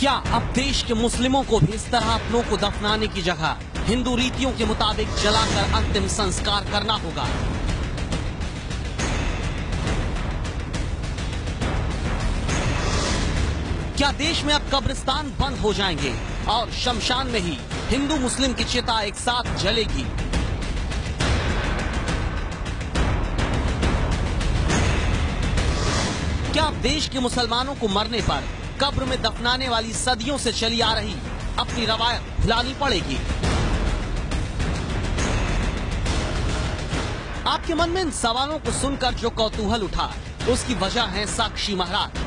क्या अब देश के मुस्लिमों को भी इस तरह अपनों को दफनाने की जगह हिंदू रीतियों के मुताबिक जलाकर अंतिम संस्कार करना होगा? क्या देश में अब कब्रिस्तान बंद हो जाएंगे और शमशान में ही हिंदू मुस्लिम की चिता एक साथ जलेगी? क्या अब देश के मुसलमानों को मरने पर कब्र में दफनाने वाली सदियों से चली आ रही अपनी रवायत भुलानी पड़ेगी? आपके मन में इन सवालों को सुनकर जो कौतूहल उठा, उसकी वजह है साक्षी महाराज,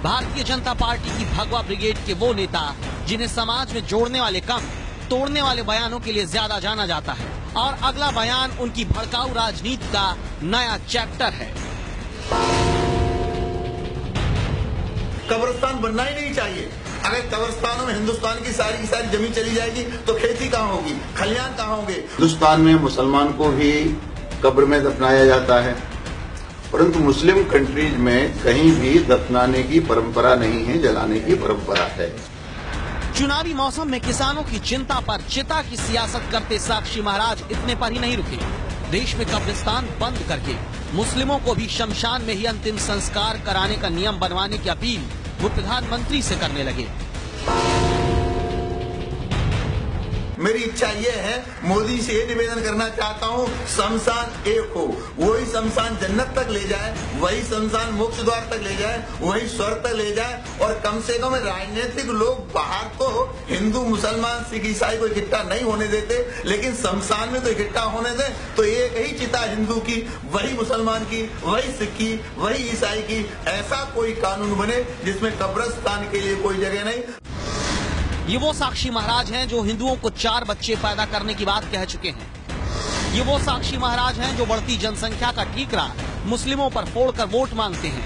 भारतीय जनता पार्टी की भगवा ब्रिगेड के वो नेता जिन्हें समाज में जोड़ने वाले कम, तोड़ने वाले बयानों के लिए ज्यादा जाना जाता है। और अगला बयान उनकी भड़काऊ राजनीति का नया चैप्टर है। कब्रिस्तान बनना ही नहीं चाहिए। अगर कब्रिस्तानों में हिंदुस्तान की सारी जमीन चली जाएगी तो खेती कहाँ होगी, खलियान कहाँ होंगे? हिंदुस्तान में मुसलमान को भी कब्र में दफनाया जाता है, परंतु मुस्लिम कंट्रीज में कहीं भी दफनाने की परंपरा नहीं है, जलाने की परंपरा है। चुनावी मौसम में किसानों की चिंता पर चिता की सियासत करते साक्षी महाराज इतने पर ही नहीं रुके। देश में कब्रिस्तान बंद करके मुस्लिमों को भी शमशान में ही अंतिम संस्कार कराने का नियम बनवाने की अपील वो प्रधानमंत्री से करने लगे। मेरी इच्छा ये है, मोदी से ये निवेदन करना चाहता हूँ, शमशान एक हो, वही शमशान जन्नत तक ले जाए, वही शमशान मोक्ष द्वार तक ले जाए, वही स्वर्ग तक ले जाए। और कम से कम राजनीतिक लोग बाहर तो हिंदू मुसलमान सिख ईसाई को इकट्ठा नहीं होने देते, लेकिन शमशान में तो इकट्ठा होने दे। तो एक ही चिता हिंदू की, वही मुसलमान की, वही सिख की, वही ईसाई की। ऐसा कोई कानून बने जिसमें कब्रिस्तान के लिए कोई जगह नहीं। ये वो साक्षी महाराज हैं जो हिंदुओं को 4 बच्चे पैदा करने की बात कह चुके हैं। ये वो साक्षी महाराज हैं जो बढ़ती जनसंख्या का ठीकरा मुस्लिमों पर फोड़कर वोट मांगते हैं।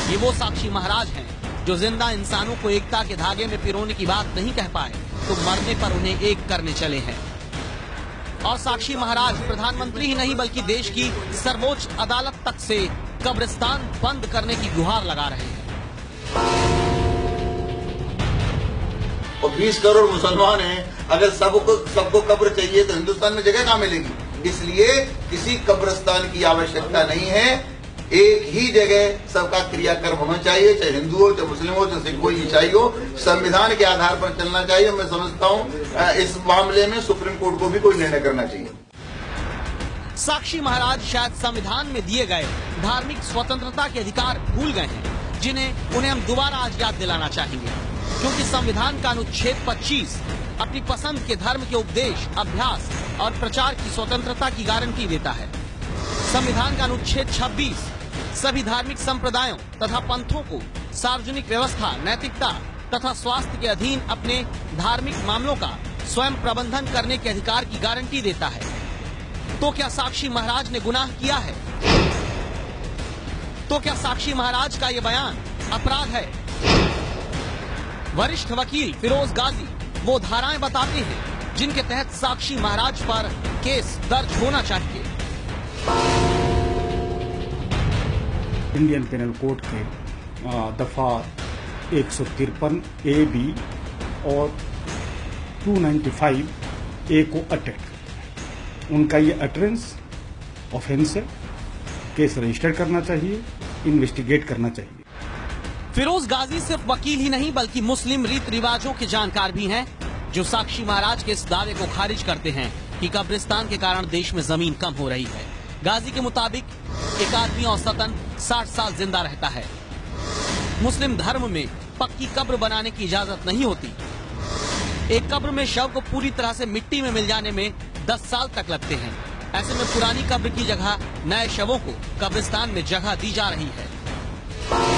ये वो साक्षी महाराज हैं जो जिंदा इंसानों को एकता के धागे में पिरोने की बात नहीं कह पाए तो मरने पर उन्हें एक करने चले हैं। और साक्षी महाराज प्रधानमंत्री ही नहीं बल्कि देश की सर्वोच्च अदालत तक से कब्रिस्तान बंद करने की गुहार लगा रहे हैं। और 20 करोड़ मुसलमान हैं, अगर सबको कब्र चाहिए तो हिंदुस्तान में जगह कहाँ मिलेगी? इसलिए किसी कब्रिस्तान की आवश्यकता नहीं है। एक ही जगह सबका क्रियाकर्म होना चाहिए, चाहे हिंदू हो, चाहे मुस्लिम हो, चाहे सिख हो, ईसाई हो। संविधान के आधार पर चलना चाहिए। मैं समझता हूँ इस मामले में सुप्रीम कोर्ट को भी कोई निर्णय करना चाहिए। साक्षी महाराज शायद संविधान में दिए गए धार्मिक स्वतंत्रता के अधिकार भूल गए हैं, जिन्हें उन्हें हम दोबारा आज याद दिलाना चाहेंगे। क्योंकि संविधान का अनुच्छेद 25 अपनी पसंद के धर्म के उपदेश, अभ्यास और प्रचार की स्वतंत्रता की गारंटी देता है। संविधान का अनुच्छेद 26 सभी धार्मिक संप्रदायों तथा पंथों को सार्वजनिक व्यवस्था, नैतिकता तथा स्वास्थ्य के अधीन अपने धार्मिक मामलों का स्वयं प्रबंधन करने के अधिकार की गारंटी देता है। तो क्या साक्षी महाराज ने गुनाह किया है? तो क्या साक्षी महाराज का ये बयान अपराध है? वरिष्ठ वकील फिरोज गाजी वो धाराएं बताते हैं जिनके तहत साक्षी महाराज पर केस दर्ज होना चाहिए। इंडियन पेनल कोड के दफा 153 ए बी और 295 ए को अटैक करते हैं। उनका ये अटरेंस ऑफेंस है, केस रजिस्टर करना चाहिए, इन्वेस्टिगेट करना चाहिए। फिरोज गाजी सिर्फ वकील ही नहीं बल्कि मुस्लिम रीत रिवाजों के जानकार भी हैं, जो साक्षी महाराज के इस दावे को खारिज करते हैं कि कब्रिस्तान के कारण देश में जमीन कम हो रही है। गाजी के मुताबिक एक आदमी औसतन 60 साल जिंदा रहता है। मुस्लिम धर्म में पक्की कब्र बनाने की इजाजत नहीं होती। एक कब्र में शव को पूरी तरह से मिट्टी में मिल जाने में 10 साल तक लगते हैं। ऐसे में पुरानी कब्र की जगह नए शवों को कब्रिस्तान में जगह दी जा रही है।